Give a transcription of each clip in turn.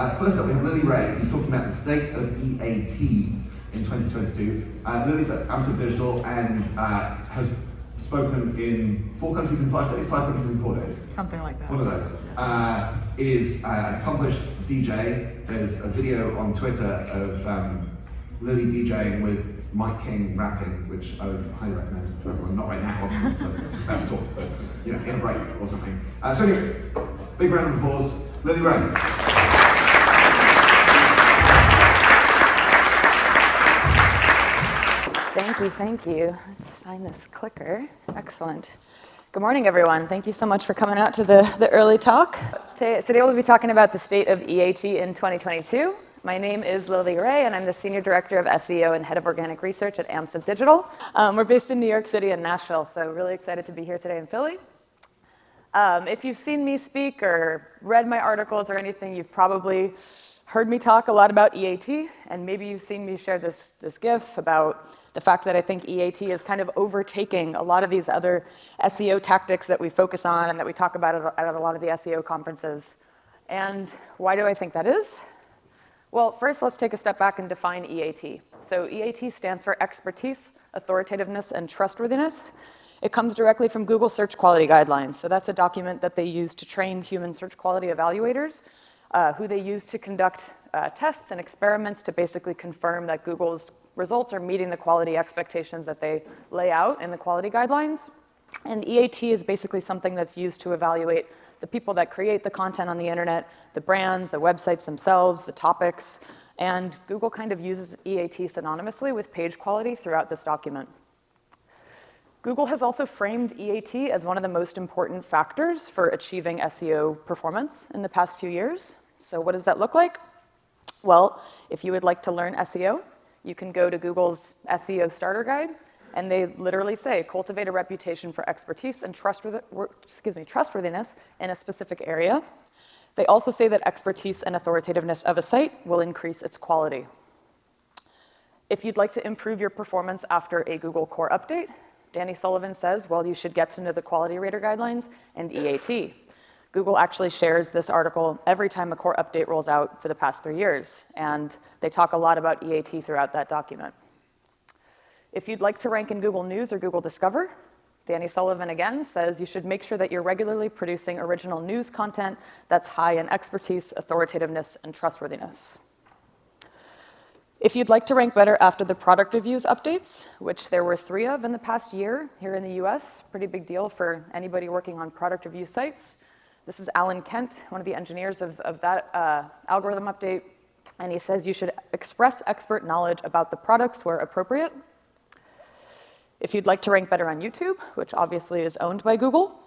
First up, we have Lily Ray, who's talking about the state of EAT in 2022. Lily's at Amsive Digital and has spoken in 4 countries in 5 days, 5 countries in 4 days. Something like that. One of those. Is an accomplished DJ. There's a video on Twitter of Lily DJing with Mike King rapping, which I would highly recommend to everyone. Not right now, obviously, but just about to talk, but you know, in a break or something. So anyway, big round of applause, Lily Ray. Thank you. Let's find this clicker. Excellent. Good morning, everyone. Thank you so much for coming out to the early talk. Today we'll be talking about the state of EAT in 2022. My name is Lily Ray, and I'm the Senior Director of SEO and Head of Organic Research at Amsive Digital. We're based in New York City and Nashville, so really excited to be here today in Philly. If you've seen me speak or read my articles or anything, you've probably heard me talk a lot about EAT, and maybe you've seen me share this GIF about the fact that I think EAT is kind of overtaking a lot of these other SEO tactics that we focus on and that we talk about at a lot of the SEO conferences. And why do I think that is? Well, first, let's take a step back and define EAT. So EAT stands for expertise, authoritativeness, and trustworthiness. It comes directly from Google Search Quality Guidelines. So that's a document that they use to train human search quality evaluators, who they use to conduct tests and experiments to basically confirm that Google's results are meeting the quality expectations that they lay out in the quality guidelines. And EAT is basically something that's used to evaluate the people that create the content on the internet, the brands, the websites themselves, the topics, and Google kind of uses EAT synonymously with page quality throughout this document. Google has also framed EAT as one of the most important factors for achieving SEO performance in the past few years. So what does that look like? Well, if you would like to learn SEO, you can go to Google's SEO Starter Guide, and they literally say, cultivate a reputation for expertise and trustworthiness in a specific area. They also say that expertise and authoritativeness of a site will increase its quality. If you'd like to improve your performance after a Google core update, Danny Sullivan says, well, you should get to know the quality rater guidelines and EAT. Google actually shares this article every time a core update rolls out for the past 3 years, and they talk a lot about EAT throughout that document. If you'd like to rank in Google News or Google Discover, Danny Sullivan again says you should make sure that you're regularly producing original news content that's high in expertise, authoritativeness, and trustworthiness. If you'd like to rank better after the product reviews updates, which there were 3 of in the past year here in the US, pretty big deal for anybody working on product review sites. This is Alan Kent, one of the engineers of that algorithm update, and he says you should express expert knowledge about the products where appropriate. If you'd like to rank better on YouTube, which obviously is owned by Google,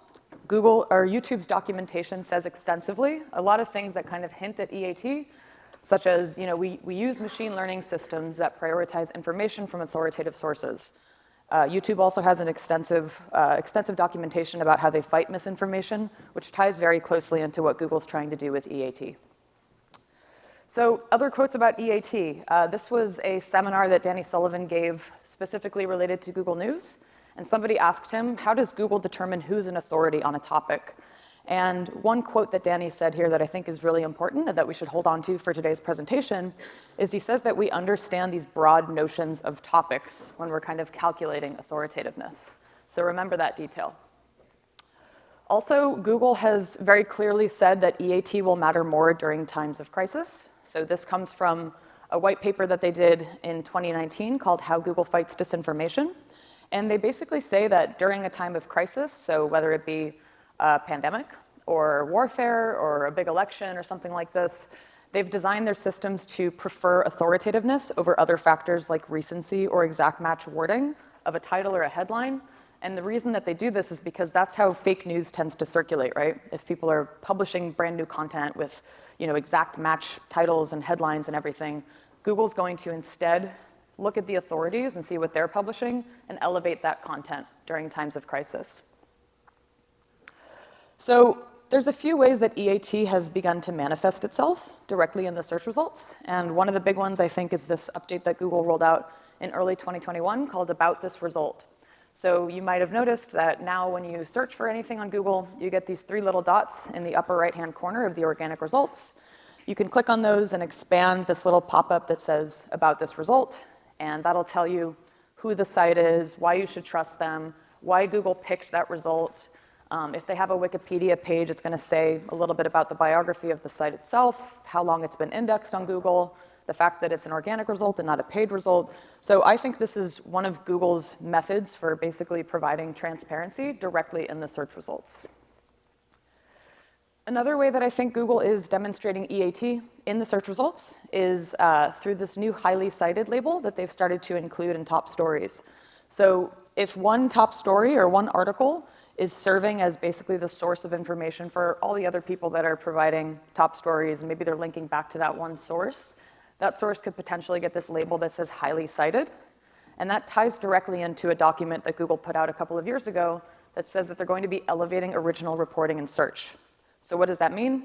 YouTube's documentation says extensively a lot of things that kind of hint at EAT, such as, we use machine learning systems that prioritize information from authoritative sources. YouTube also has an extensive documentation about how they fight misinformation, which ties very closely into what Google's trying to do with EAT. So other quotes about EAT. This was a seminar that Danny Sullivan gave specifically related to Google News. And somebody asked him, how does Google determine who's an authority on a topic? And one quote that Danny said here that I think is really important and that we should hold on to for today's presentation is he says that we understand these broad notions of topics when we're kind of calculating authoritativeness. So remember that detail. Also, Google has very clearly said that EAT will matter more during times of crisis. So this comes from a white paper that they did in 2019 called How Google Fights Disinformation. And they basically say that during a time of crisis, so whether it be a pandemic or warfare or a big election or something like this, they've designed their systems to prefer authoritativeness over other factors like recency or exact match wording of a title or a headline. And the reason that they do this is because that's how fake news tends to circulate, right? If people are publishing brand new content with, exact match titles and headlines and everything, Google's going to instead look at the authorities and see what they're publishing and elevate that content during times of crisis. So there's a few ways that EAT has begun to manifest itself directly in the search results. And one of the big ones, I think, is this update that Google rolled out in early 2021 called About This Result. So you might have noticed that now when you search for anything on Google, you get these 3 little dots in the upper right-hand corner of the organic results. You can click on those and expand this little pop-up that says about this result, and that'll tell you who the site is, why you should trust them, why Google picked that result. If they have a Wikipedia page, it's going to say a little bit about the biography of the site itself, how long it's been indexed on Google, the fact that it's an organic result and not a paid result. So I think this is one of Google's methods for basically providing transparency directly in the search results. Another way that I think Google is demonstrating EAT in the search results is through this new highly cited label that they've started to include in top stories. So if one top story or one article is serving as basically the source of information for all the other people that are providing top stories, and maybe they're linking back to that one source, that source could potentially get this label that says highly cited. And that ties directly into a document that Google put out a couple of years ago that says that they're going to be elevating original reporting in search. So what does that mean?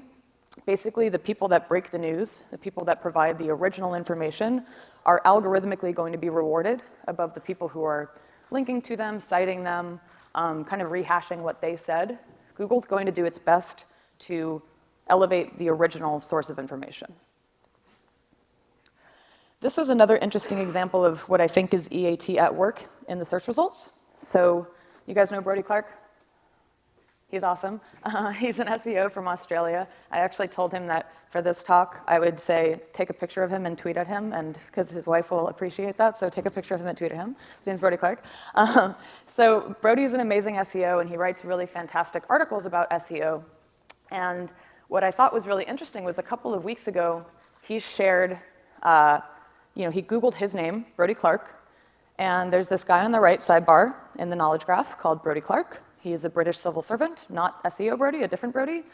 Basically, the people that break the news, the people that provide the original information, are algorithmically going to be rewarded above the people who are linking to them, citing them, kind of rehashing what they said. Google's going to do its best to elevate the original source of information. This was another interesting example of what I think is EAT at work in the search results. So you guys know Brodie Clark? He's awesome. He's an SEO from Australia. I actually told him that for this talk, I would say, take a picture of him and tweet at him, and because his wife will appreciate that, so take a picture of him and tweet at him. His name's Brodie Clark. So Brodie's an amazing SEO, and he writes really fantastic articles about SEO. And what I thought was really interesting was a couple of weeks ago, he shared, he Googled his name, Brodie Clark, and there's this guy on the right sidebar in the knowledge graph called Brodie Clark. He is a British civil servant, not SEO Brodie, a different Brodie.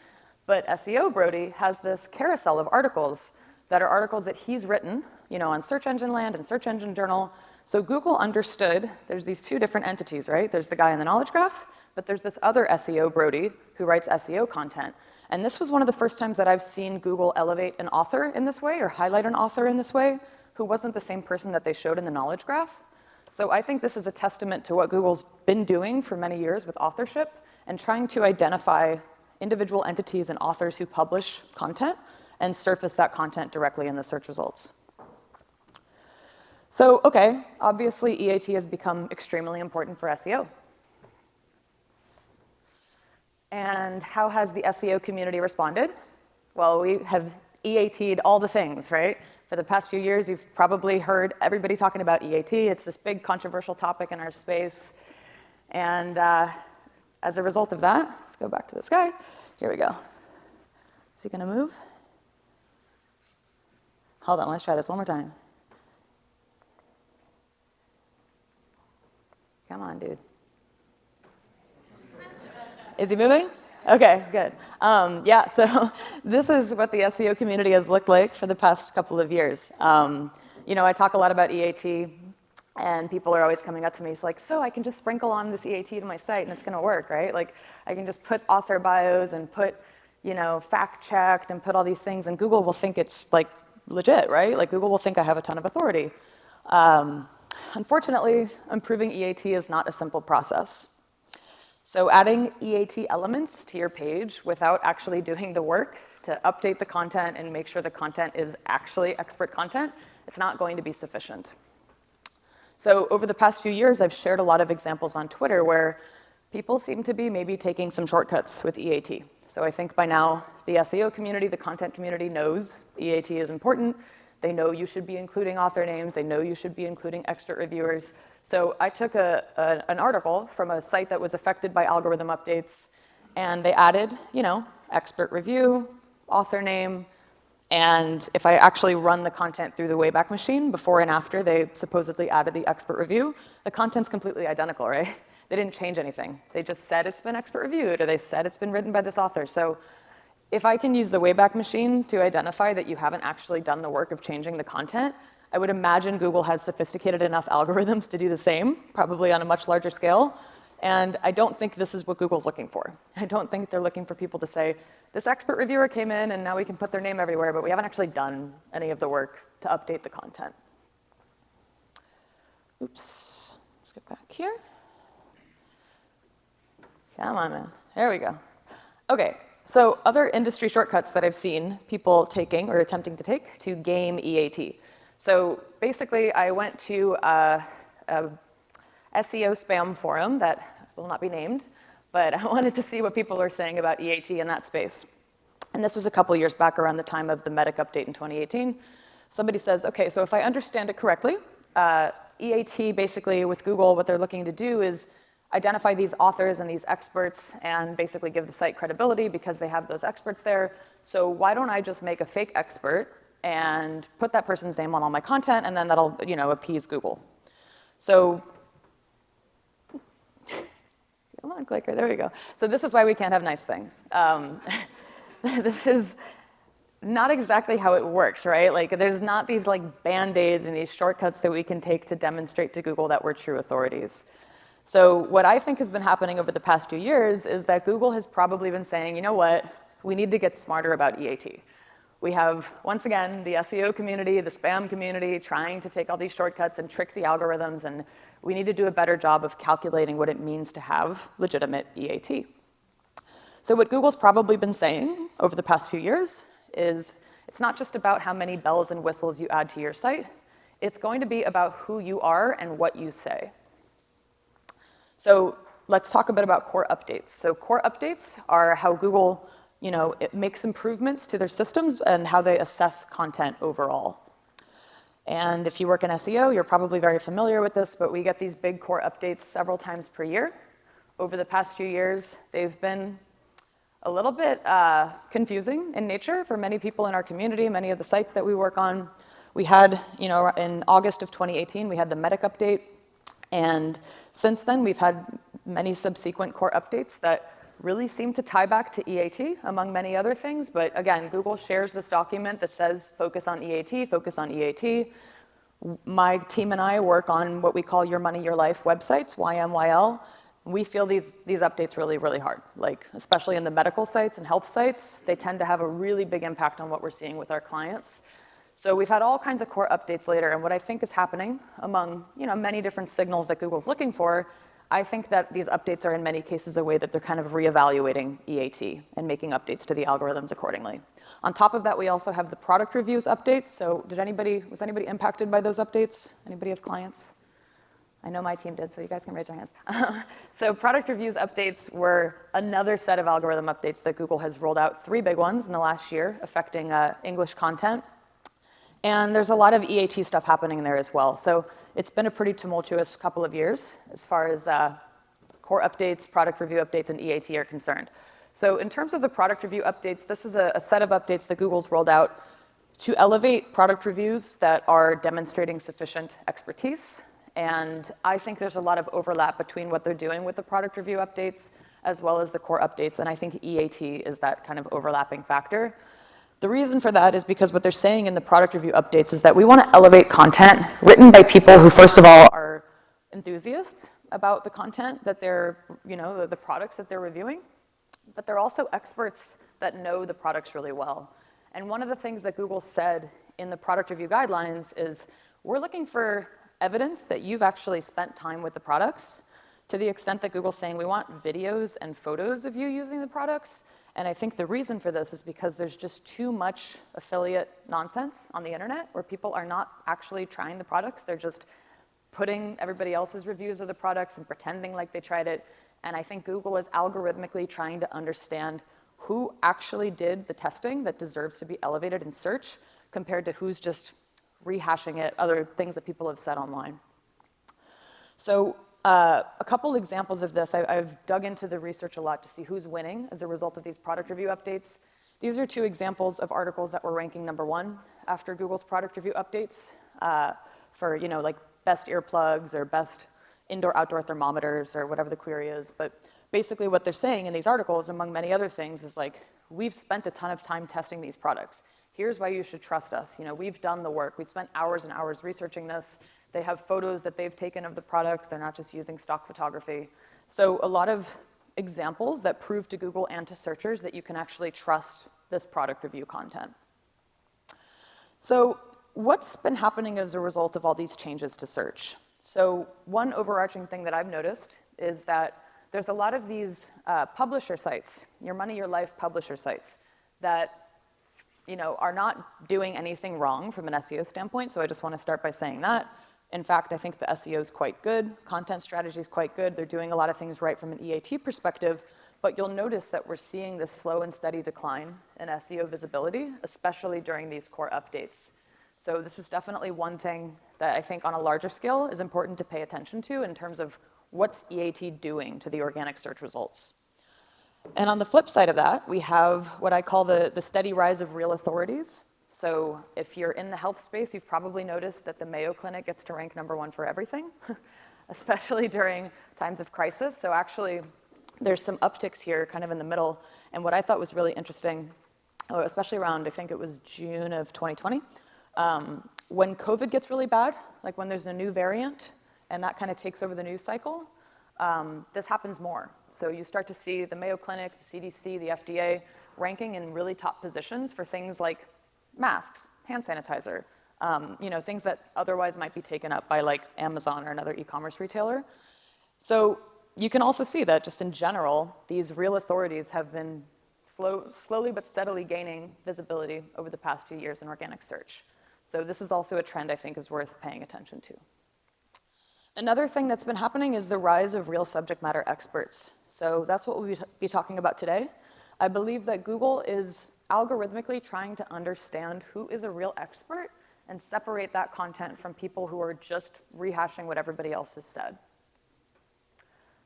But SEO Brodie has this carousel of articles that are articles that he's written, on Search Engine Land and Search Engine Journal. So Google understood there's these two different entities, right? There's the guy in the knowledge graph, but there's this other SEO Brodie who writes SEO content. And this was one of the first times that I've seen Google elevate an author in this way or highlight an author in this way who wasn't the same person that they showed in the knowledge graph. So I think this is a testament to what Google's been doing for many years with authorship and trying to identify individual entities and authors who publish content and surface that content directly in the search results. So, okay, obviously EAT has become extremely important for SEO. And how has the SEO community responded? Well, we have EAT'd all the things, right? For the past few years, you've probably heard everybody talking about EAT. It's this big controversial topic in our space. And as a result of that, let's go back to this guy. Here we go. Is he going to move? Hold on, let's try this one more time. Come on, dude. Is he moving? Okay, good. So this is what the SEO community has looked like for the past couple of years. I talk a lot about EAT, and people are always coming up to me. It's like, so I can just sprinkle on this EAT to my site, and it's going to work, right? Like, I can just put author bios and put, fact-checked and put all these things, and Google will think it's, like, legit, right? Like, Google will think I have a ton of authority. Unfortunately, improving EAT is not a simple process. So adding EAT elements to your page without actually doing the work to update the content and make sure the content is actually expert content, it's not going to be sufficient. So over the past few years, I've shared a lot of examples on Twitter where people seem to be maybe taking some shortcuts with EAT. So I think by now, the SEO community, the content community knows EAT is important. They know you should be including author names. They know you should be including expert reviewers. So I took an article from a site that was affected by algorithm updates, and they added, expert review, author name, and if I actually run the content through the Wayback Machine, before and after they supposedly added the expert review, the content's completely identical, right? They didn't change anything. They just said it's been expert reviewed, or they said it's been written by this author. So if I can use the Wayback Machine to identify that you haven't actually done the work of changing the content, I would imagine Google has sophisticated enough algorithms to do the same, probably on a much larger scale. And I don't think this is what Google's looking for. I don't think they're looking for people to say, this expert reviewer came in and now we can put their name everywhere, but we haven't actually done any of the work to update the content. Oops, let's get back here. Come on, man. There we go. Okay. So other industry shortcuts that I've seen people taking or attempting to take to game EAT. So basically, I went to a SEO spam forum that will not be named, but I wanted to see what people are saying about EAT in that space. And this was a couple years back around the time of the Medic update in 2018. Somebody says, okay, so if I understand it correctly, EAT basically with Google, what they're looking to do is identify these authors and these experts and basically give the site credibility because they have those experts there. So why don't I just make a fake expert and put that person's name on all my content, and then that'll, appease Google. So, come on, clicker, there we go. So this is why we can't have nice things. This is not exactly how it works, right? Like, there's not these like band-aids and these shortcuts that we can take to demonstrate to Google that we're true authorities. So what I think has been happening over the past few years is that Google has probably been saying, you know what, we need to get smarter about EAT. We have, once again, the SEO community, the spam community, trying to take all these shortcuts and trick the algorithms, and we need to do a better job of calculating what it means to have legitimate EAT. So what Google's probably been saying over the past few years is it's not just about how many bells and whistles you add to your site, it's going to be about who you are and what you say. So let's talk a bit about core updates. So core updates are how Google, it makes improvements to their systems and how they assess content overall. And if you work in SEO, you're probably very familiar with this, but we get these big core updates several times per year. Over the past few years, they've been a little bit confusing in nature for many people in our community, many of the sites that we work on. We had, in August of 2018, we had the Medic update. And since then, we've had many subsequent core updates that really seem to tie back to EAT, among many other things. But again, Google shares this document that says, focus on EAT, focus on EAT. My team and I work on what we call Your Money, Your Life websites, YMYL. We feel these updates really, really hard, like especially in the medical sites and health sites. They tend to have a really big impact on what we're seeing with our clients. So we've had all kinds of core updates later, and what I think is happening among many different signals that Google's looking for, I think that these updates are in many cases a way that they're kind of reevaluating EAT and making updates to the algorithms accordingly. On top of that, we also have the product reviews updates. So was anybody impacted by those updates? Anybody have clients? I know my team did, so you guys can raise your hands. So product reviews updates were another set of algorithm updates that Google has rolled out, 3 big ones in the last year affecting English content. And there's a lot of EAT stuff happening there as well. So it's been a pretty tumultuous couple of years as far as core updates, product review updates, and EAT are concerned. So in terms of the product review updates, this is a set of updates that Google's rolled out to elevate product reviews that are demonstrating sufficient expertise. And I think there's a lot of overlap between what they're doing with the product review updates as well as the core updates. And I think EAT is that kind of overlapping factor. The reason for that is because what they're saying in the product review updates is that we want to elevate content written by people who, first of all, are enthusiasts about the content that they're, the products that they're reviewing, but they're also experts that know the products really well. And one of the things that Google said in the product review guidelines is we're looking for evidence that you've actually spent time with the products, to the extent that Google's saying we want videos and photos of you using the products. And I think the reason for this is because there's just too much affiliate nonsense on the internet where people are not actually trying the products. They're just putting everybody else's reviews of the products and pretending like they tried it. And I think Google is algorithmically trying to understand who actually did the testing that deserves to be elevated in search compared to who's just rehashing it, other things that people have said online. So a couple examples of this, I've dug into the research a lot to see who's winning as a result of these product review updates. These are 2 examples of articles that were ranking #1 after Google's product review updates for, like best earplugs or best indoor-outdoor thermometers or whatever the query is. But basically what they're saying in these articles, among many other things, is like, we've spent a ton of time testing these products. Here's why you should trust us. We've done the work. We've spent hours and hours researching this. They have photos that they've taken of the products. They're not just using stock photography. So a lot of examples that prove to Google and to searchers that you can actually trust this product review content. So what's been happening as a result of all these changes to search? So one overarching thing that I've noticed is that there's a lot of these publisher sites, your money, your life publisher sites, that are not doing anything wrong from an SEO standpoint, so I just want to start by saying that. In fact, I think the SEO is quite good, content strategy is quite good, they're doing a lot of things right from an EAT perspective, but you'll notice that we're seeing this slow and steady decline in SEO visibility, especially during these core updates. So this is definitely one thing that I think on a larger scale is important to pay attention to in terms of what's EAT doing to the organic search results. And on the flip side of that, we have what I call the steady rise of real authorities. So if you're in the health space, you've probably noticed that the Mayo Clinic gets to rank #1 for everything, especially during times of crisis. So actually, there's some upticks here kind of in the middle. And what I thought was really interesting, especially around, I think it was June of 2020, when COVID gets really bad, like when there's a new variant, and that kind of takes over the news cycle, this happens more. So you start to see the Mayo Clinic, the CDC, the FDA ranking in really top positions for things like masks, hand sanitizer, things that otherwise might be taken up by like Amazon or another e-commerce retailer. So you can also see that just in general, these real authorities have been slowly but steadily gaining visibility over the past few years in organic search. So this is also a trend I think is worth paying attention to. Another thing that's been happening is the rise of real subject matter experts. So that's what we'll be talking about today. I believe that Google is algorithmically trying to understand who is a real expert and separate that content from people who are just rehashing what everybody else has said.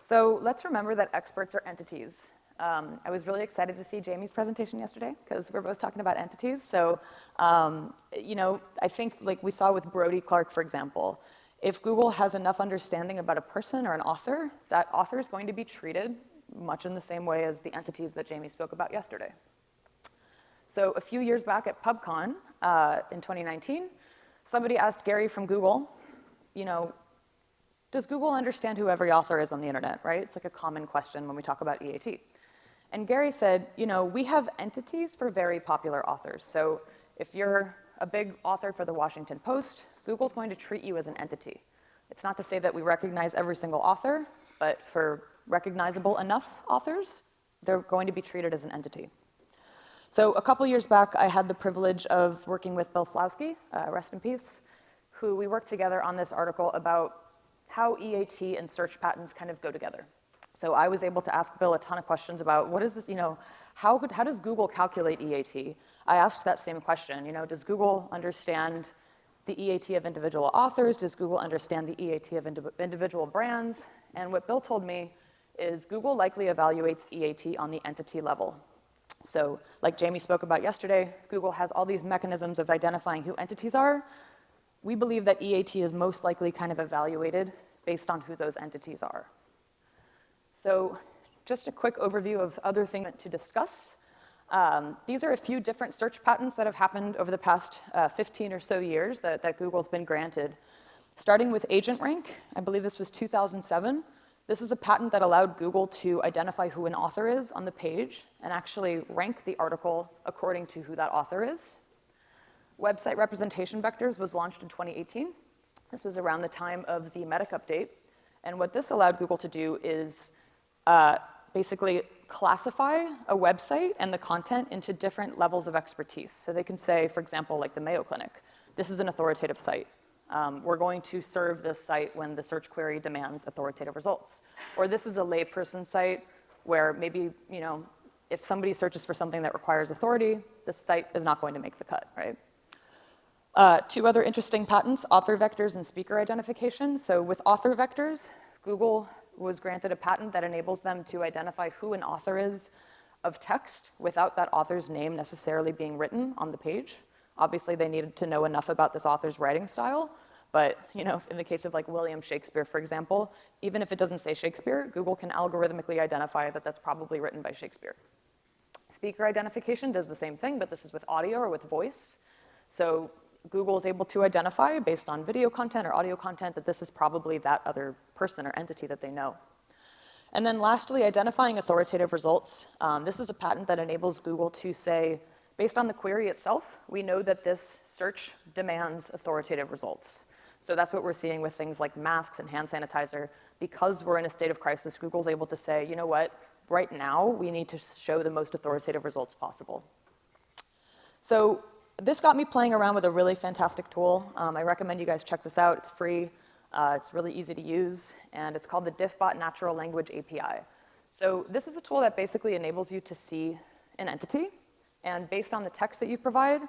So let's remember that experts are entities. I was really excited to see Jamie's presentation yesterday because we're both talking about entities. So, I think like we saw with Brodie Clark, for example, if Google has enough understanding about a person or an author, that author is going to be treated much in the same way as the entities that Jamie spoke about yesterday. So a few years back at PubCon in 2019, somebody asked Gary from Google, does Google understand who every author is on the internet, right? It's like a common question when we talk about EAT. And Gary said, we have entities for very popular authors. So if you're a big author for the Washington Post, Google's going to treat you as an entity. It's not to say that we recognize every single author, but for recognizable enough authors, they're going to be treated as an entity. So a couple years back, I had the privilege of working with Bill Slawski, rest in peace, who we worked together on this article about how EAT and search patterns kind of go together. So I was able to ask Bill a ton of questions about what is this, how does Google calculate EAT? I asked that same question, does Google understand the EAT of individual authors? Does Google understand the EAT of individual brands? And what Bill told me is Google likely evaluates EAT on the entity level. So like Jamie spoke about yesterday, Google has all these mechanisms of identifying who entities are. We believe that EAT is most likely kind of evaluated based on who those entities are. So just a quick overview of other things to discuss. These are a few different search patents that have happened over the past 15 or so years that Google's been granted. Starting with agent rank, I believe this was 2007. This is a patent that allowed Google to identify who an author is on the page and actually rank the article according to who that author is. Website representation vectors was launched in 2018. This was around the time of the Medic update. And what this allowed Google to do is basically classify a website and the content into different levels of expertise. So they can say, for example, like the Mayo Clinic, this is an authoritative site. We're going to serve this site when the search query demands authoritative results. Or this is a layperson site where maybe, if somebody searches for something that requires authority, this site is not going to make the cut, right? Two other interesting patents, author vectors and speaker identification. So with author vectors, Google was granted a patent that enables them to identify who an author is of text without that author's name necessarily being written on the page. Obviously, they needed to know enough about this author's writing style, but in the case of like William Shakespeare, for example, even if it doesn't say Shakespeare, Google can algorithmically identify that that's probably written by Shakespeare. Speaker identification does the same thing, but this is with audio or with voice. So Google is able to identify based on video content or audio content that this is probably that other person or entity that they know. And then lastly, identifying authoritative results. This is a patent that enables Google to say, based on the query itself, we know that this search demands authoritative results. So that's what we're seeing with things like masks and hand sanitizer. Because we're in a state of crisis, Google's able to say, you know what, right now we need to show the most authoritative results possible. So this got me playing around with a really fantastic tool. I recommend you guys check this out. It's free, it's really easy to use, and it's called the Diffbot Natural Language API. So this is a tool that basically enables you to see an entity, and based on the text that you provide,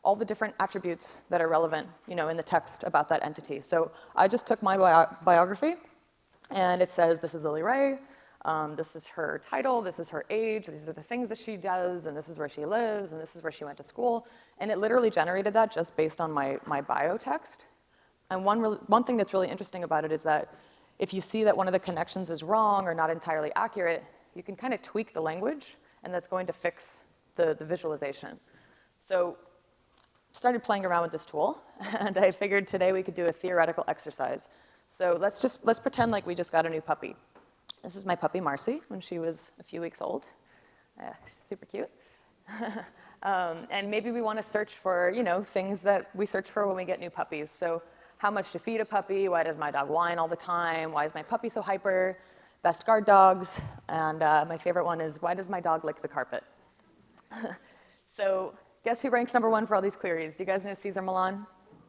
all the different attributes that are relevant, in the text about that entity. So I just took my biography, and it says, this is Lily Ray, this is her title, this is her age, these are the things that she does, and this is where she lives, and this is where she went to school. And it literally generated that just based on my bio text. And one thing that's really interesting about it is that if you see that one of the connections is wrong or not entirely accurate, you can kind of tweak the language, and that's going to fix the visualization. So started playing around with this tool, and I figured today we could do a theoretical exercise. So let's pretend like we just got a new puppy. This is my puppy Marcy when she was a few weeks old. She's super cute. And maybe we want to search for, things that we search for when we get new puppies. So how much to feed a puppy? Why does my dog whine all the time? Why is my puppy so hyper? Best guard dogs. And my favorite one is, why does my dog lick the carpet? So guess who ranks #1 for all these queries? Do you guys know Cesar Milan?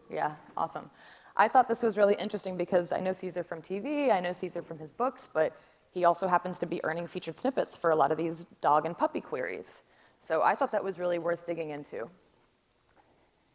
Yeah, awesome. I thought this was really interesting because I know Cesar from TV, I know Cesar from his books, but he also happens to be earning featured snippets for a lot of these dog and puppy queries. So I thought that was really worth digging into.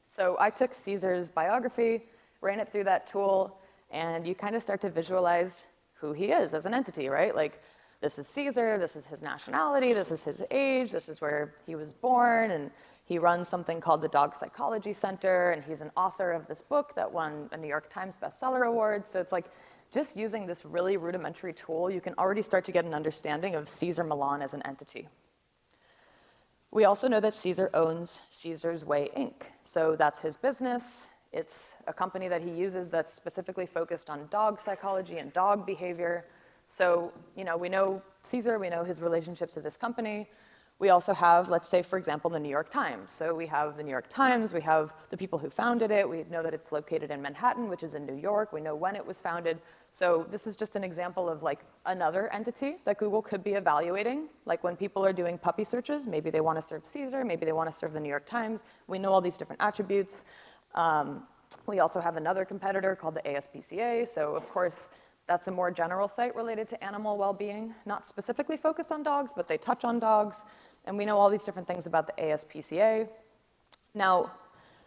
So I took Cesar's biography, ran it through that tool, and you kind of start to visualize who he is as an entity, right? Like, this is Cesar, this is his nationality, this is his age, this is where he was born, and he runs something called the Dog Psychology Center, and he's an author of this book that won a New York Times bestseller award. So it's like, just using this really rudimentary tool, you can already start to get an understanding of Cesar Milan as an entity. We also know that Cesar owns Cesar's Way, Inc. So that's his business. It's a company that he uses that's specifically focused on dog psychology and dog behavior. So, we know Cesar, we know his relationship to this company. We also have, let's say, for example, the New York Times. So we have the New York Times, we have the people who founded it, we know that it's located in Manhattan, which is in New York, we know when it was founded. So this is just an example of like another entity that Google could be evaluating. Like when people are doing puppy searches, maybe they want to serve Cesar, maybe they want to serve the New York Times. We know all these different attributes. We also have another competitor called the ASPCA. So of course, that's a more general site related to animal well-being, not specifically focused on dogs, but they touch on dogs. And we know all these different things about the ASPCA. Now,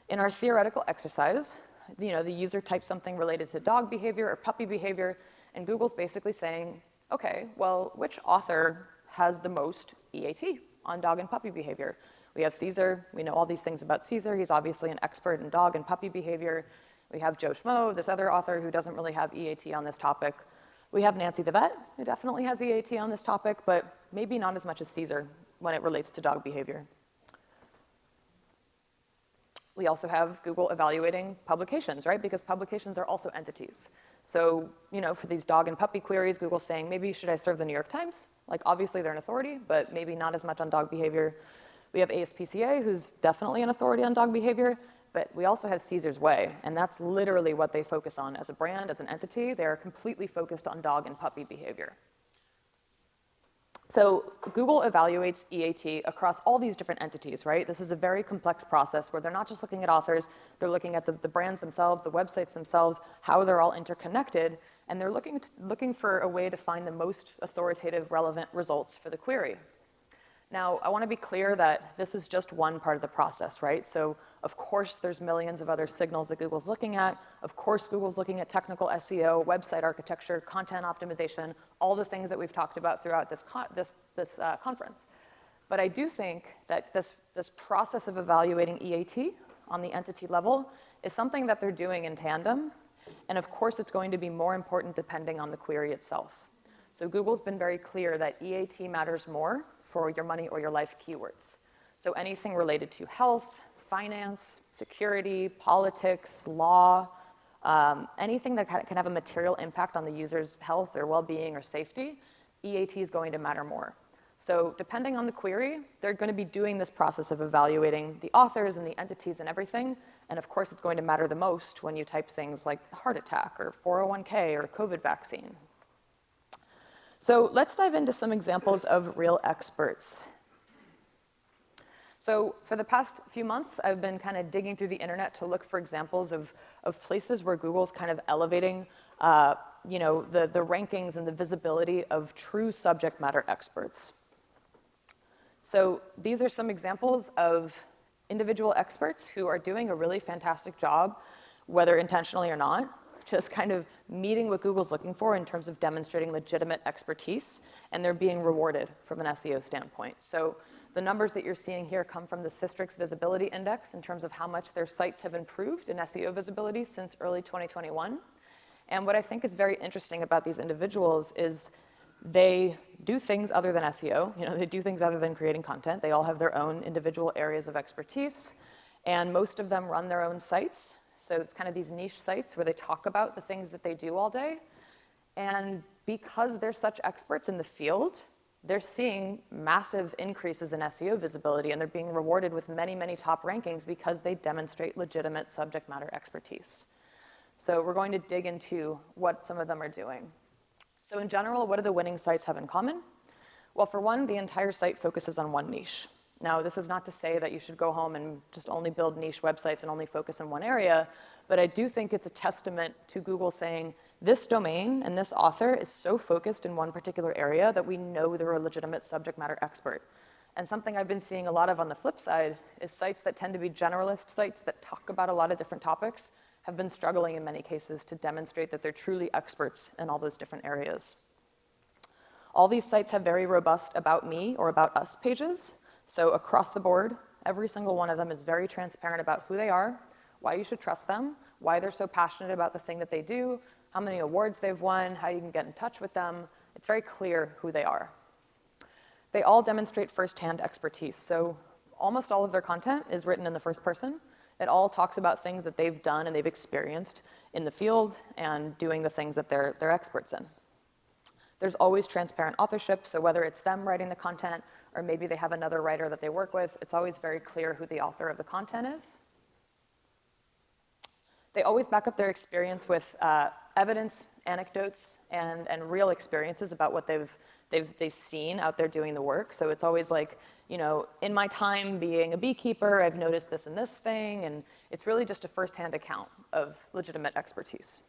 in our theoretical exercise, the user types something related to dog behavior or puppy behavior, and Google's basically saying, okay, well, which author has the most EAT on dog and puppy behavior? We have Cesar. We know all these things about Cesar. He's obviously an expert in dog and puppy behavior. We have Joe Schmo, this other author who doesn't really have EAT on this topic. We have Nancy the vet, who definitely has EAT on this topic, but maybe not as much as Cesar when it relates to dog behavior. We also have Google evaluating publications, right? Because publications are also entities. So, for these dog and puppy queries, Google's saying, maybe should I serve the New York Times? Like, obviously they're an authority, but maybe not as much on dog behavior. We have ASPCA, who's definitely an authority on dog behavior, but we also have Cesar's Way, and that's literally what they focus on as a brand, as an entity. They're completely focused on dog and puppy behavior. So Google evaluates EAT across all these different entities, right? This is a very complex process where they're not just looking at authors, they're looking at the brands themselves, the websites themselves, how they're all interconnected, and they're looking for a way to find the most authoritative, relevant results for the query. Now, I want to be clear that this is just one part of the process, right? So, of course, there's millions of other signals that Google's looking at. Of course, Google's looking at technical SEO, website architecture, content optimization, all the things that we've talked about throughout this conference. But I do think that this process of evaluating EAT on the entity level is something that they're doing in tandem. And of course, it's going to be more important depending on the query itself. So Google's been very clear that EAT matters more for your money or your life keywords. So anything related to health, finance, security, politics, law, anything that can have a material impact on the user's health or well-being or safety, EAT is going to matter more. So depending on the query, they're going to be doing this process of evaluating the authors and the entities and everything, And of course, it's going to matter the most when you type things like heart attack or 401k or COVID vaccine. So let's dive into some examples of real experts. So for the past few months, I've been kind of digging through the internet to look for examples of places where Google's kind of elevating the rankings and the visibility of true subject matter experts. So these are some examples of individual experts who are doing a really fantastic job, whether intentionally or not, just kind of meeting what Google's looking for in terms of demonstrating legitimate expertise, and they're being rewarded from an SEO standpoint. So the numbers that you're seeing here come from the Systrix Visibility Index in terms of how much their sites have improved in SEO visibility since early 2021. And what I think is very interesting about these individuals is they do things other than SEO. They do things other than creating content. They all have their own individual areas of expertise, and most of them run their own sites. So it's kind of these niche sites where they talk about the things that they do all day. And because they're such experts in the field, they're seeing massive increases in SEO visibility, and they're being rewarded with many, many top rankings because they demonstrate legitimate subject matter expertise. So we're going to dig into what some of them are doing. So in general, what do the winning sites have in common? Well, for one, the entire site focuses on one niche. Now, this is not to say that you should go home and just only build niche websites and only focus in one area, but I do think it's a testament to Google saying, this domain and this author is so focused in one particular area that we know they're a legitimate subject matter expert. And something I've been seeing a lot of on the flip side is sites that tend to be generalist sites that talk about a lot of different topics have been struggling in many cases to demonstrate that they're truly experts in all those different areas. All these sites have very robust About Me or About Us pages. So across the board, every single one of them is very transparent about who they are, why you should trust them, why they're so passionate about the thing that they do, how many awards they've won, how you can get in touch with them. It's very clear who they are. They all demonstrate firsthand expertise. So almost all of their content is written in the first person. It all talks about things that they've done and they've experienced in the field and doing the things that they're experts in. There's always transparent authorship, so whether it's them writing the content or maybe they have another writer that they work with, it's always very clear who the author of the content is. They always back up their experience with evidence, anecdotes, and real experiences about what they've seen out there doing the work. So it's always like, in my time being a beekeeper, I've noticed this and this thing, and it's really just a firsthand account of legitimate expertise.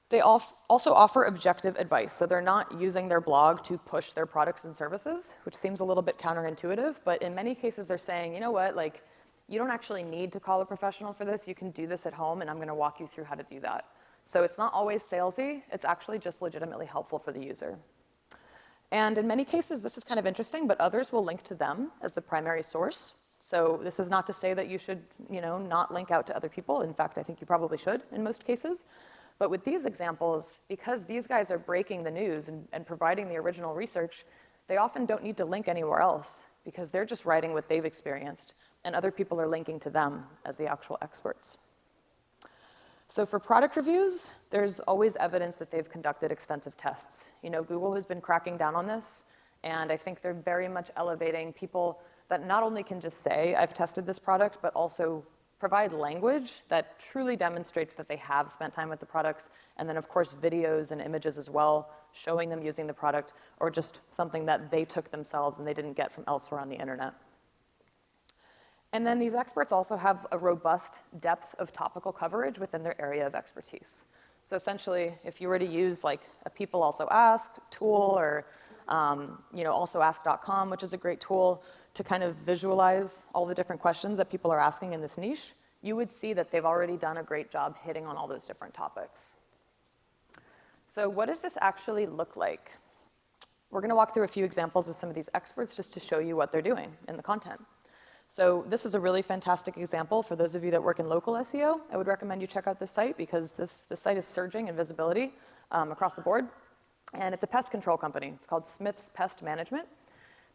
They also offer objective advice, so they're not using their blog to push their products and services, which seems a little bit counterintuitive, but in many cases they're saying, you know what, you don't actually need to call a professional for this, you can do this at home, and I'm gonna walk you through how to do that. So it's not always salesy, it's actually just legitimately helpful for the user. And in many cases, this is kind of interesting, but others will link to them as the primary source. So this is not to say that you should, not link out to other people. In fact, I think you probably should in most cases. But with these examples, because these guys are breaking the news and providing the original research, they often don't need to link anywhere else because they're just writing what they've experienced, and other people are linking to them as the actual experts. So for product reviews, there's always evidence that they've conducted extensive tests. Google has been cracking down on this, and I think they're very much elevating people that not only can just say, I've tested this product, but also provide language that truly demonstrates that they have spent time with the products, and then of course videos and images as well, showing them using the product, or just something that they took themselves and they didn't get from elsewhere on the internet. And then these experts also have a robust depth of topical coverage within their area of expertise. So essentially, if you were to use like a People Also Ask tool or alsoask.com, which is a great tool to kind of visualize all the different questions that people are asking in this niche, you would see that they've already done a great job hitting on all those different topics. So what does this actually look like? We're going to walk through a few examples of some of these experts just to show you what they're doing in the content. So this is a really fantastic example for those of you that work in local SEO. I would recommend you check out this site because this site is surging in visibility across the board. And it's a pest control company. It's called Smith's Pest Management.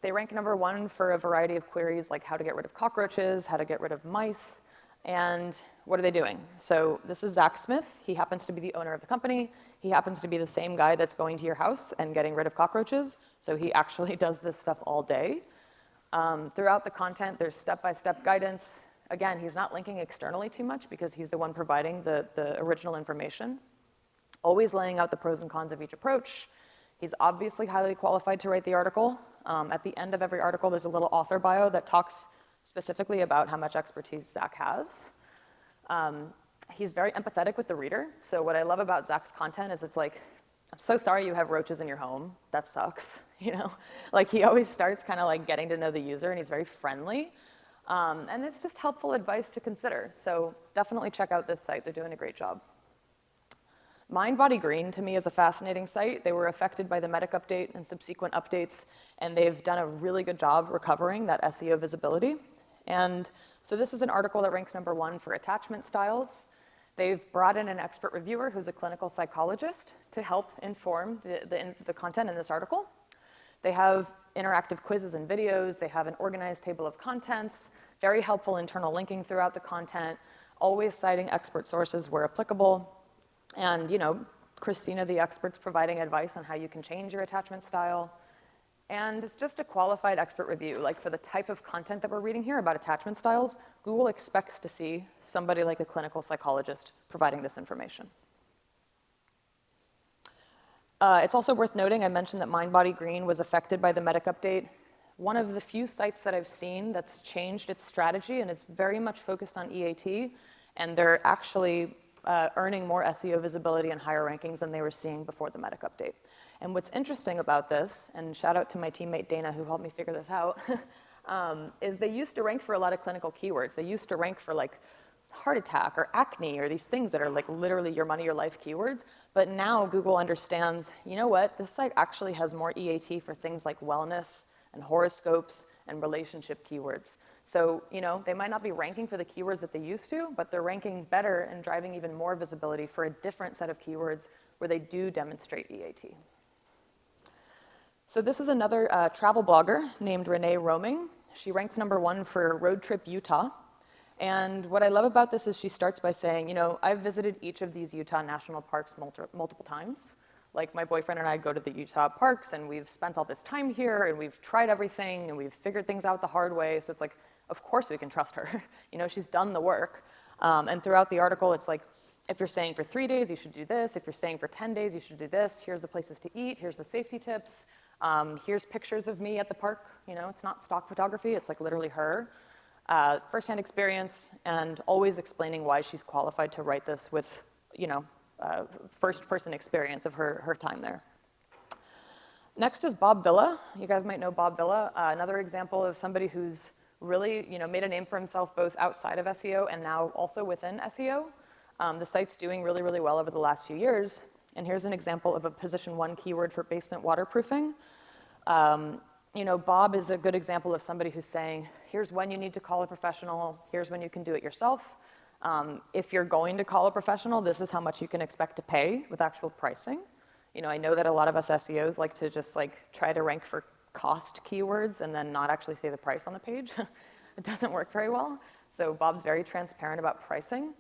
They rank #1 for a variety of queries like how to get rid of cockroaches, how to get rid of mice, and what are they doing? So this is Zach Smith. He happens to be the owner of the company. He happens to be the same guy that's going to your house and getting rid of cockroaches. So he actually does this stuff all day. Throughout the content, there's step-by-step guidance, Again, he's not linking externally too much because he's the one providing the original information. Always laying out the pros and cons of each approach. He's obviously highly qualified to write the article. At the end of every article, there's a little author bio that talks specifically about how much expertise Zach has. He's very empathetic with the reader. So what I love about Zach's content is it's like, I'm so sorry you have roaches in your home. That sucks, you know? Like he always starts kind of like getting to know the user, and he's very friendly. And it's just helpful advice to consider. So definitely check out this site. They're doing a great job. Mindbody Green, to me, is a fascinating site. They were affected by the Medic update and subsequent updates, and they've done a really good job recovering that SEO visibility. And so this is an article that ranks #1 for attachment styles. They've brought in an expert reviewer who's a clinical psychologist to help inform the content in this article. They have interactive quizzes and videos. They have an organized table of contents, very helpful internal linking throughout the content, always citing expert sources where applicable. And, you know, Christina, the expert's providing advice on how you can change your attachment style. And it's just a qualified expert review. Like for the type of content that we're reading here about attachment styles, Google expects to see somebody like a clinical psychologist providing this information. It's also worth noting, I mentioned that Mindbody Green was affected by the Medic update. One of the few sites that I've seen that's changed its strategy and is very much focused on EAT, and they're actually earning more SEO visibility and higher rankings than they were seeing before the Medic update. And what's interesting about this, and shout out to my teammate Dana who helped me figure this out, is they used to rank for a lot of clinical keywords. They used to rank for like heart attack or acne or these things that are like literally your money, your life keywords. But now Google understands, you know what, this site actually has more EAT for things like wellness and horoscopes and relationship keywords. So, you know, they might not be ranking for the keywords that they used to, but they're ranking better and driving even more visibility for a different set of keywords where they do demonstrate EAT. So this is another travel blogger named Renee Roaming. She ranks #1 for Road Trip Utah. And what I love about this is she starts by saying, you know, I've visited each of these Utah national parks multiple times. Like my boyfriend and I go to the Utah parks and we've spent all this time here and we've tried everything and we've figured things out the hard way. So it's like, of course we can trust her. You know, she's done the work. And throughout the article, it's like, if you're staying for 3 days, you should do this. If you're staying for 10 days, you should do this. Here's the places to eat. Here's the safety tips. Here's pictures of me at the park. You know, it's not stock photography. It's like literally her. Firsthand experience and always explaining why she's qualified to write this with, you know, first-person experience of her time there. Next is Bob Villa. You guys might know Bob Villa, another example of somebody who's really, you know, made a name for himself both outside of SEO and now also within SEO. The site's doing really, really well over the last few years. And here's an example of a position 1 keyword for basement waterproofing. You know, Bob is a good example of somebody who's saying, here's when you need to call a professional, here's when you can do it yourself. If you're going to call a professional, this is how much you can expect to pay with actual pricing. You know, I know that a lot of us SEOs like to just like try to rank for cost keywords and then not actually say the price on the page. It doesn't work very well. So Bob's very transparent about pricing,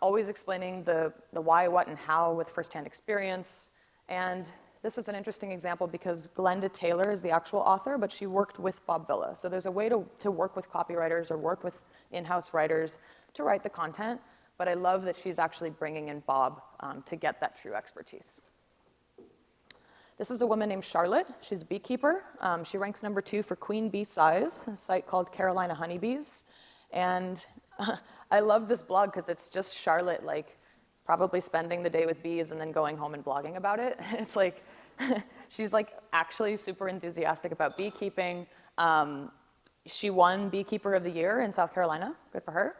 always explaining the why, what, and how with firsthand experience. And this is an interesting example because Glenda Taylor is the actual author, but she worked with Bob Villa. So there's a way to work with copywriters or work with in-house writers to write the content, but I love that she's actually bringing in Bob to get that true expertise. This is a woman named Charlotte. She's a beekeeper. She ranks #2 for Queen Bee Size, a site called Carolina Honeybees. And I love this blog because it's just Charlotte, like, probably spending the day with bees and then going home and blogging about it. It's like, she's like actually super enthusiastic about beekeeping. She won Beekeeper of the Year in South Carolina. Good for her.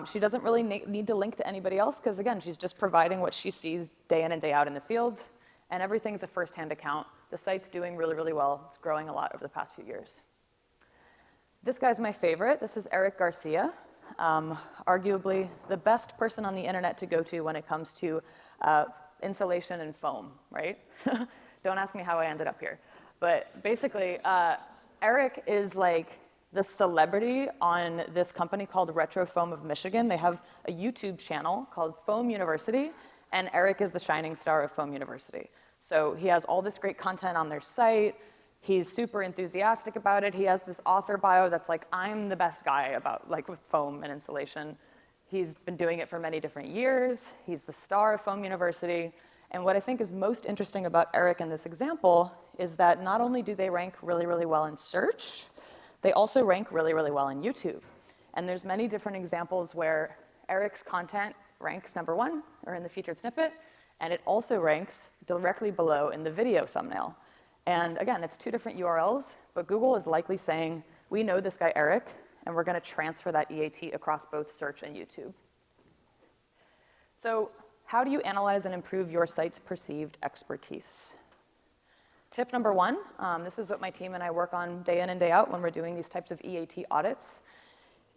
She doesn't really need to link to anybody else because, again, she's just providing what she sees day in and day out in the field. And everything's a first-hand account. The site's doing really, really well. It's growing a lot over the past few years. This guy's my favorite. This is Eric Garcia, arguably the best person on the internet to go to when it comes to insulation and foam, right? Don't ask me how I ended up here. But basically, Eric is like the celebrity on this company called Retro Foam of Michigan. They have a YouTube channel called Foam University, and Eric is the shining star of Foam University. So he has all this great content on their site. He's super enthusiastic about it. He has this author bio that's like, I'm the best guy about like with foam and insulation. He's been doing it for many different years. He's the star of Foam University. And what I think is most interesting about Eric in this example is that not only do they rank really, really well in search, they also rank really, really well in YouTube. And there's many different examples where Eric's content ranks #1 or in the featured snippet, and it also ranks directly below in the video thumbnail. And again, it's 2 different URLs, but Google is likely saying, we know this guy Eric, and we're going to transfer that EAT across both search and YouTube. So how do you analyze and improve your site's perceived expertise? Tip #1, this is what my team and I work on day in and day out when we're doing these types of EAT audits,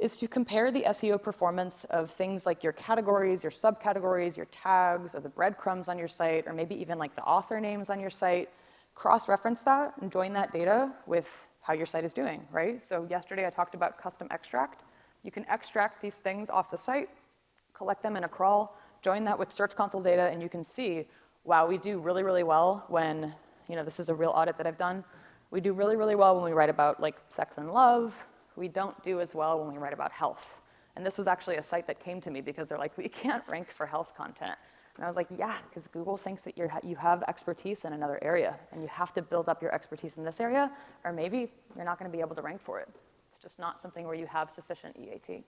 is to compare the SEO performance of things like your categories, your subcategories, your tags, or the breadcrumbs on your site, or maybe even like the author names on your site. Cross-reference that and join that data with how your site is doing, right? So yesterday I talked about custom extract. You can extract these things off the site, collect them in a crawl, join that with Search Console data, and you can see, wow, we do really, really well when, this is a real audit that I've done. We do really, really well when we write about like sex and love. We don't do as well when we write about health. And this was actually a site that came to me because they're like, we can't rank for health content. And I was like, yeah, because Google thinks that you have expertise in another area, and you have to build up your expertise in this area, or maybe you're not going to be able to rank for it. It's just not something where you have sufficient EAT.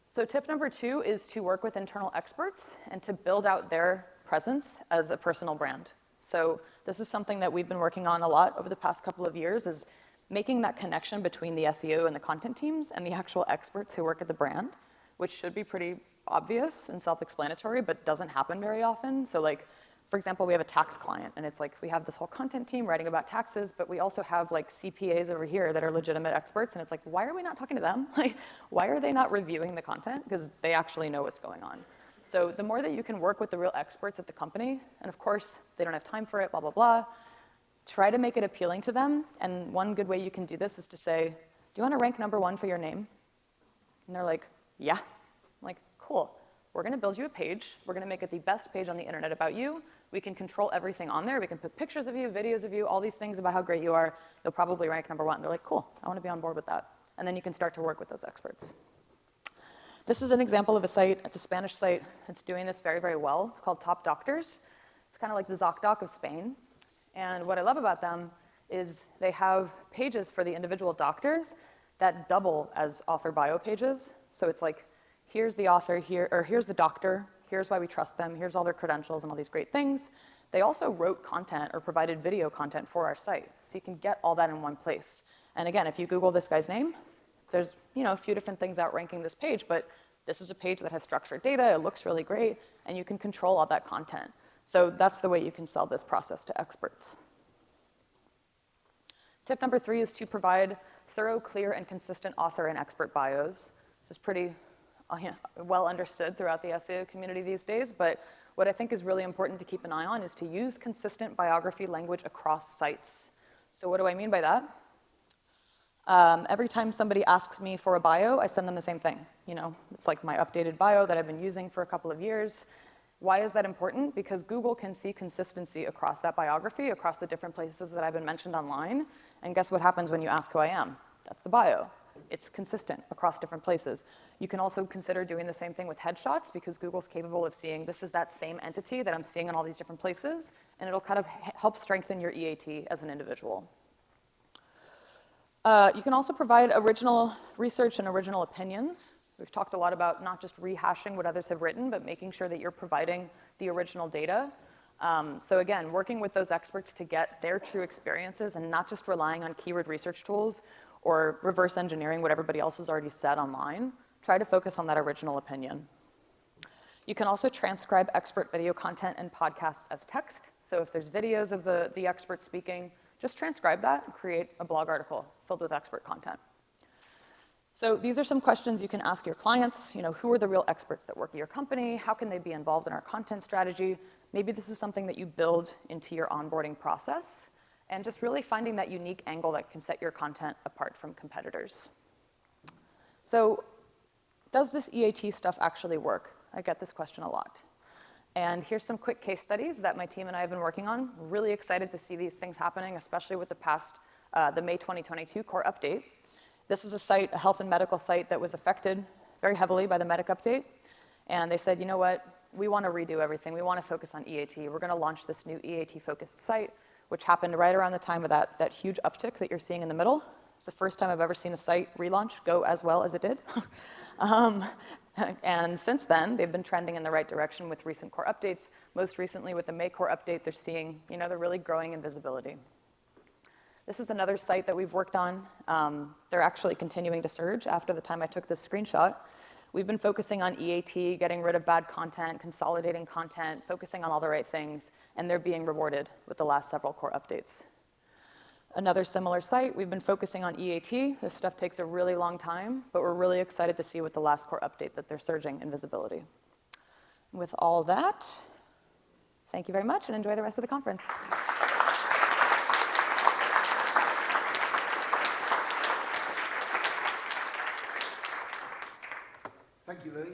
So tip #2 is to work with internal experts and to build out their presence as a personal brand. So this is something that we've been working on a lot over the past couple of years, is making that connection between the SEO and the content teams and the actual experts who work at the brand, which should be pretty obvious and self-explanatory, but doesn't happen very often. So like, for example, we have a tax client, and it's like we have this whole content team writing about taxes, but we also have like CPAs over here that are legitimate experts, and it's like, why are we not talking to them? Like, why are they not reviewing the content? Because they actually know what's going on. So the more that you can work with the real experts at the company, and of course, they don't have time for it, blah, blah, blah, try to make it appealing to them. And one good way you can do this is to say, do you want to rank #1 for your name? And they're like, yeah. I'm like, cool. We're going to build you a page. We're going to make it the best page on the internet about you. We can control everything on there. We can put pictures of you, videos of you, all these things about how great you are. You'll probably rank #1. They're like, cool, I want to be on board with that. And then you can start to work with those experts. This is an example of a site. It's a Spanish site. It's doing this very, very well. It's called Top Doctors. It's kind of like the ZocDoc of Spain. And what I love about them is they have pages for the individual doctors that double as author bio pages. So it's like, here's the author here, or here's the doctor, here's why we trust them, here's all their credentials and all these great things. They also wrote content or provided video content for our site. So you can get all that in one place. And again, if you Google this guy's name, there's a few different things outranking this page, but this is a page that has structured data, it looks really great, and you can control all that content. So that's the way you can sell this process to experts. Tip #3 is to provide thorough, clear, and consistent author and expert bios. This is pretty well understood throughout the SEO community these days, but what I think is really important to keep an eye on is to use consistent biography language across sites. So what do I mean by that? Every time somebody asks me for a bio, I send them the same thing. It's like my updated bio that I've been using for a couple of years. Why is that important? Because Google can see consistency across that biography, across the different places that I've been mentioned online. And guess what happens when you ask who I am? That's the bio. It's consistent across different places. You can also consider doing the same thing with headshots, because Google's capable of seeing this is that same entity that I'm seeing in all these different places, and it'll kind of help strengthen your EAT as an individual. You can also provide original research and original opinions. We've talked a lot about not just rehashing what others have written, but making sure that you're providing the original data. So again, working with those experts to get their true experiences and not just relying on keyword research tools or reverse engineering what everybody else has already said online. Try to focus on that original opinion. You can also transcribe expert video content and podcasts as text. So if there's videos of the expert speaking, just transcribe that and create a blog article filled with expert content. So these are some questions you can ask your clients. Who are the real experts that work at your company? How can they be involved in our content strategy? Maybe this is something that you build into your onboarding process, and just really finding that unique angle that can set your content apart from competitors. So does this EAT stuff actually work? I get this question a lot. And here's some quick case studies that my team and I have been working on. Really excited to see these things happening, especially with the May 2022 core update. This is a site, a health and medical site that was affected very heavily by the Medic update. And they said, you know what, we want to redo everything. We want to focus on EAT. We're going to launch this new EAT-focused site, which happened right around the time of that huge uptick that you're seeing in the middle. It's the first time I've ever seen a site relaunch go as well as it did. And since then, they've been trending in the right direction with recent core updates. Most recently, with the May core update, they're seeing, they're really growing in visibility. This is another site that we've worked on. They're actually continuing to surge after the time I took this screenshot. We've been focusing on EAT, getting rid of bad content, consolidating content, focusing on all the right things, and they're being rewarded with the last several core updates. Another similar site, we've been focusing on EAT. This stuff takes a really long time, but we're really excited to see with the last core update that they're surging in visibility. With all that, thank you very much and enjoy the rest of the conference. Thank you, Lily.